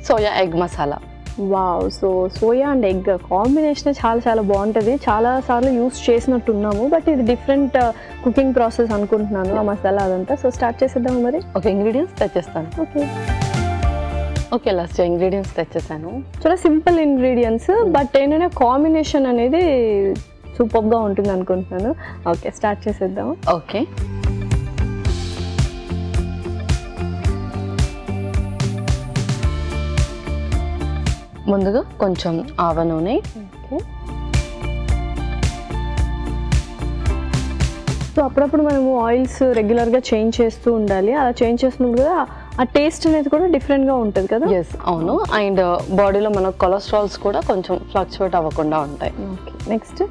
Soya egg masala. Wow! So soya and egg combination చాలా చాలా బాగుంటుంది. చాలా సార్లు యూస్ చేసినట్టున్నాము, బట్ ఇది డిఫరెంట్ కుకింగ్ ప్రాసెస్ అనుకుంటున్నాను ఆ మసాలా అదంతా. సో స్టార్ట్ చేసేద్దాం మరి. ఓకే, ఇంగ్రీడియంట్స్ తెచ్చేస్తాను. ఓకే లాస్ట్ ఇంగ్రీడియంట్స్ తెచ్చేసాను. చాలా సింపుల్ ఇంగ్రీడియంట్స్, బట్ ఏంటంటే కాంబినేషన్ అనేది సూపర్గా ఉంటుంది అనుకుంటున్నాను. ఓకే, స్టార్ట్ చేసేద్దాం. ఓకే, ముందుగా కొంచెం ఆవ నూనె. ఓకే, సో అప్పుడప్పుడు మనము ఆయిల్స్ రెగ్యులర్గా చేంజ్ చేస్తూ ఉండాలి. అలా చేంజ్ చేస్తున్నప్పుడు కూడా ఆ టేస్ట్ అనేది కూడా డిఫరెంట్గా ఉంటుంది కదా. ఎస్, అవును. అండ్ బాడీలో మన కొలెస్ట్రాల్స్ కూడా కొంచెం ఫ్లక్చువేట్ అవ్వకుండా ఉంటాయి. ఓకే, నెక్స్ట్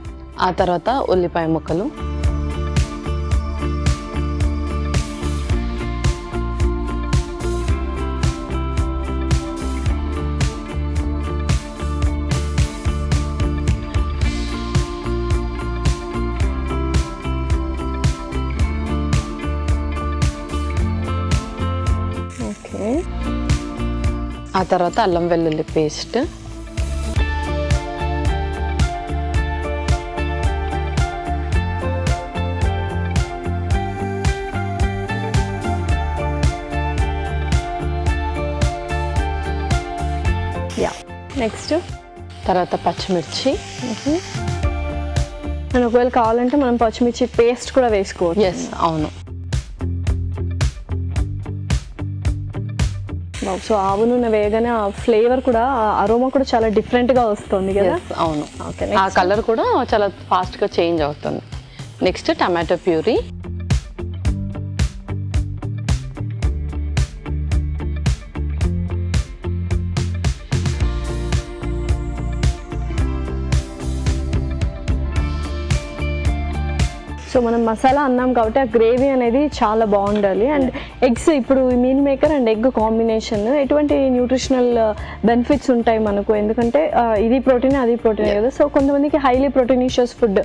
ఆ తర్వాత ఉల్లిపాయ ముక్కలు, ఆ తర్వాత అల్లం వెల్లుల్లి పేస్ట్, నెక్స్ట్ తర్వాత పచ్చిమిర్చి. మనం ఒకవేళ కావాలంటే మనం పచ్చిమిర్చి పేస్ట్ కూడా వేసుకోవచ్చు. ఎస్, అవును. సో ఆవు నూనె వేయగానే ఆ ఫ్లేవర్ కూడా, అరోమా కూడా చాలా డిఫరెంట్గా వస్తుంది కదా. అవును. ఓకే, ఆ కలర్ కూడా చాలా ఫాస్ట్గా చేంజ్ అవుతుంది. నెక్స్ట్ టమాటో ప్యూరీ, సో మనం మసాలా అన్నాం కాబట్టి ఆ గ్రేవీ అనేది చాలా బాగుండాలి. అండ్ ఎగ్స్, ఇప్పుడు meal maker and egg combination ఎటువంటి న్యూట్రిషనల్ బెనిఫిట్స్ ఉంటాయి మనకు? ఎందుకంటే ఇది ప్రోటీన్ అది ప్రోటీన్ కదా. సో కొంతమందికి హైలీ ప్రోటీనిషియస్ ఫుడ్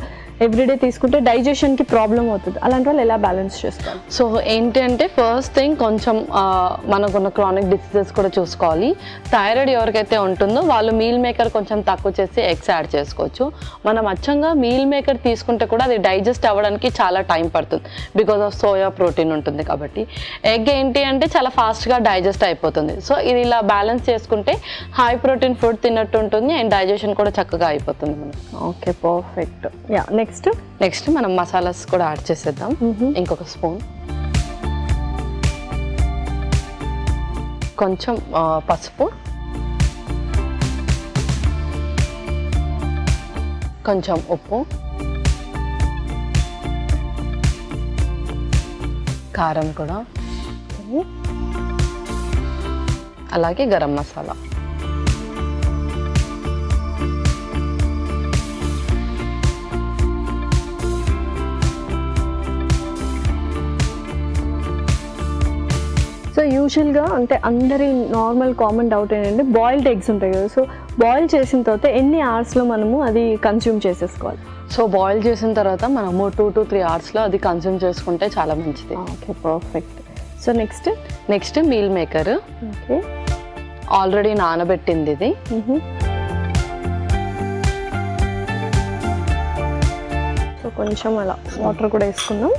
ఎవ్రీడే తీసుకుంటే డైజెషన్కి ప్రాబ్లం అవుతుంది. అలాంటి వాళ్ళు ఎలా బ్యాలెన్స్ చేస్తారు? సో ఏంటి అంటే ఫస్ట్ థింగ్ కొంచెం మనకున్న క్రానిక్ డిసీజెస్ కూడా చూసుకోవాలి. థైరాయిడ్ ఎవరికైతే ఉంటుందో వాళ్ళు మీల్ మేకర్ కొంచెం తక్కువ చేసి ఎగ్స్ యాడ్ చేసుకోవచ్చు. మనం అచ్చంగా మీల్ మేకర్ తీసుకుంటే కూడా అది డైజెస్ట్ అవ్వడానికి చాలా టైం పడుతుంది, బికాస్ ఆఫ్ సోయా ప్రోటీన్ ఉంటుంది కాబట్టి. ఎగ్ ఏంటి అంటే చాలా ఫాస్ట్గా డైజెస్ట్ అయిపోతుంది. సో ఇది ఇలా బ్యాలెన్స్ చేసుకుంటే హై ప్రోటీన్ ఫుడ్ తిన్నట్టు ఉంటుంది అండ్ డైజెషన్ కూడా చక్కగా అయిపోతుంది మనకి. Okay, perfect. నెక్స్ట్ మనం మసాలాస్ కూడా యాడ్ చేసేద్దాం. ఇంకొక స్పూన్, కొంచెం పసుపు, కొంచెం ఉప్పు, కారం కూడా, అలాగే గరం మసాలా. సో యూజువల్గా అంటే అందరి నార్మల్ కామన్ డౌట్ ఏంటంటే బాయిల్డ్ ఎగ్స్ ఉంటాయి కదా. సో బాయిల్ చేసిన తర్వాత ఎన్ని అవర్స్లో మనము అది కన్స్యూమ్ చేసేసుకోవాలి? సో బాయిల్ చేసిన తర్వాత మనము 2 to 3 అవర్స్లో అది కన్స్యూమ్ చేసుకుంటే చాలా మంచిది. Okay, perfect. So next meal maker. Okay, already నానబెట్టింది ఇది. సో కొంచెం అలా వాటర్ కూడా వేసుకుందాం.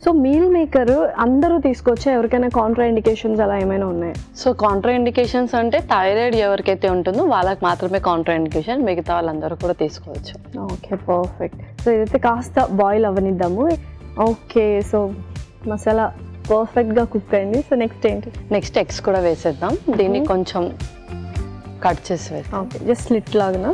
సో మీల్ మేకర్ అందరూ తీసుకోవచ్చా? ఎవరికైనా కాంట్రా ఇండికేషన్స్ అలా ఏమైనా ఉన్నాయా? సో కాంట్రా ఇండికేషన్స్ అంటే థైరాయిడ్ ఎవరికైతే ఉంటుందో వాళ్ళకి మాత్రమే కాంట్రా ఇండికేషన్, మిగతా వాళ్ళందరూ కూడా తీసుకోవచ్చు. Okay, perfect. సో ఇదైతే కాస్త బాయిల్ అవ్వనిద్దాము. ఓకే, సో మసాలా పర్ఫెక్ట్గా కుక్ అయింది. సో నెక్స్ట్ ఎగ్స్ కూడా వేసేద్దాం. దీన్ని కొంచెం కట్ చేసి వేద్దాం. ఓకే, జస్ట్ స్లిట్ లాగా.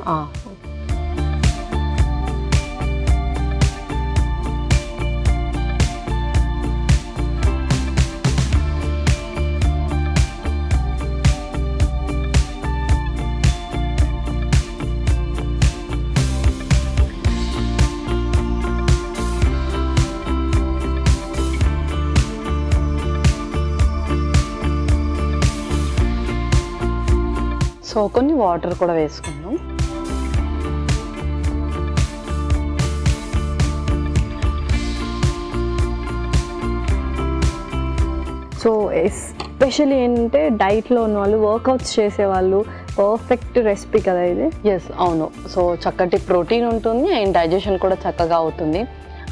సో సో కొన్ని వాటర్ కూడా వేసుకుందాం. సో ఎస్పెషల్లీ ఏంటంటే డైట్లో ఉన్న వాళ్ళు, వర్కౌట్స్ చేసేవాళ్ళు పర్ఫెక్ట్ రెసిపీ కదా ఇది. ఎస్, అవును. సో చక్కటి ప్రోటీన్ ఉంటుంది అండ్ డైజెషన్ కూడా చక్కగా అవుతుంది.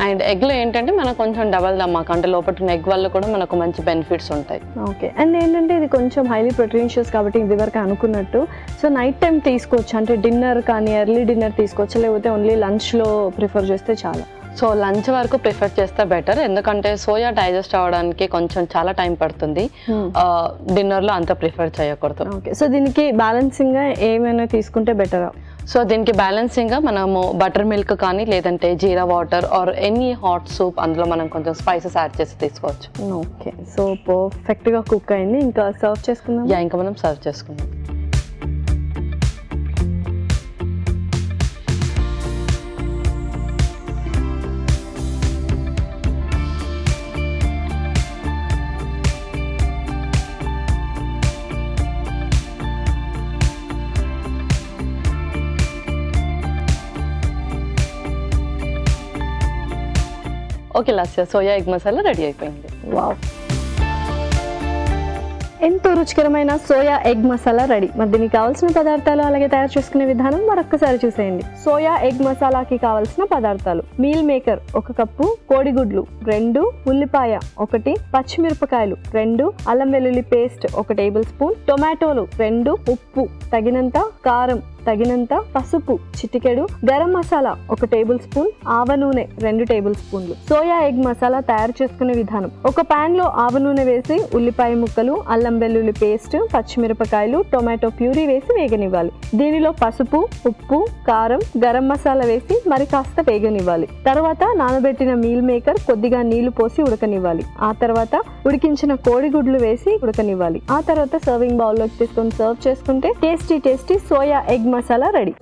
అండ్ ఎగ్లో ఏంటంటే మనకు కొంచెం డబల్ దమ్మాక అంటే లోపల ఉన్న ఎగ్ వల్ల కూడా మనకు మంచి బెనిఫిట్స్ ఉంటాయి. ఓకే, అండ్ ఏంటంటే ఇది కొంచెం హైలీ ప్రోటీన్షియస్ కాబట్టి ఇది వరకు అనుకున్నట్టు సో నైట్ టైం తీసుకోవచ్చు, అంటే డిన్నర్ కానీ ఎర్లీ డిన్నర్ తీసుకోవచ్చు, లేకపోతే ఓన్లీ లంచ్లో ప్రిఫర్ చేస్తే చాలా. సో లంచ్ వరకు ప్రిఫర్ చేస్తే బెటర్, ఎందుకంటే సోయా డైజెస్ట్ అవ్వడానికి కొంచెం చాలా టైం పడుతుంది. డిన్నర్లో అంత ప్రిఫర్ చేయకూడదు. ఓకే, సో దీనికి బ్యాలెన్సింగ్గా ఏమైనా తీసుకుంటే బెటరా? సో దీనికి బ్యాలెన్సింగ్గా మనము బటర్ మిల్క్ కానీ లేదంటే జీరా water or any hot soup, అందులో మనం కొంచెం స్పైసెస్ యాడ్ చేసి తీసుకోవచ్చు. ఓకే, సో పర్ఫెక్ట్గా కుక్ అయింది, ఇంకా సర్వ్ చేసుకుందాం. ఇంకా మనం సర్వ్ చేసుకుందాం. Okay Lasya, soya egg masala ready అయిపోయింది. వావ్, ఎంతో రుచికరమైన సోయా ఎగ్ మసాలా రెడీ. మరి దీనికి కావాల్సిన పదార్థాలు అలాగే తయారు చేసుకునే విధానం మరొక్కసారి చూసేయండి. సోయా ఎగ్ మసాలాకి కావాల్సిన పదార్థాలు: మీల్ మేకర్ 1 కప్పు, కోడిగుడ్లు 2, ఉల్లిపాయ 1, పచ్చిమిరపకాయలు 2, అల్లం వెల్లుల్లి పేస్ట్ 1 టేబుల్ స్పూన్, టొమాటోలు 2, ఉప్పు తగినంత, కారం తగినంత, పసుపు చిటికెడు, గరం మసాలా 1 టేబుల్ స్పూన్, ఆవ నూనె 2 టేబుల్ స్పూన్లు. సోయా ఎగ్ మసాలా తయారు చేసుకునే విధానం: ఒక పాన్ లో ఆవ నూనె వేసి ఉల్లిపాయ ముక్కలు, అల్లం వెల్లుల్లి పేస్ట్, పచ్చిమిరపకాయలు, టొమాటో ప్యూరీ వేసి వేగనివ్వాలి. దీనిలో పసుపు, ఉప్పు, కారం, గరం మసాలా వేసి మరి కాస్త వేగనివ్వాలి. తర్వాత నానబెట్టిన మీల్ మేకర్ కొద్దిగా నీళ్లు పోసి ఉడకనివ్వాలి. ఆ తర్వాత ఉడికించిన కోడిగుడ్లు వేసి ఉడకనివ్వాలి. ఆ తర్వాత సర్వింగ్ బౌల్లోకి తీసుకొని సర్వ్ చేసుకుంటే tasty soya egg masala ready.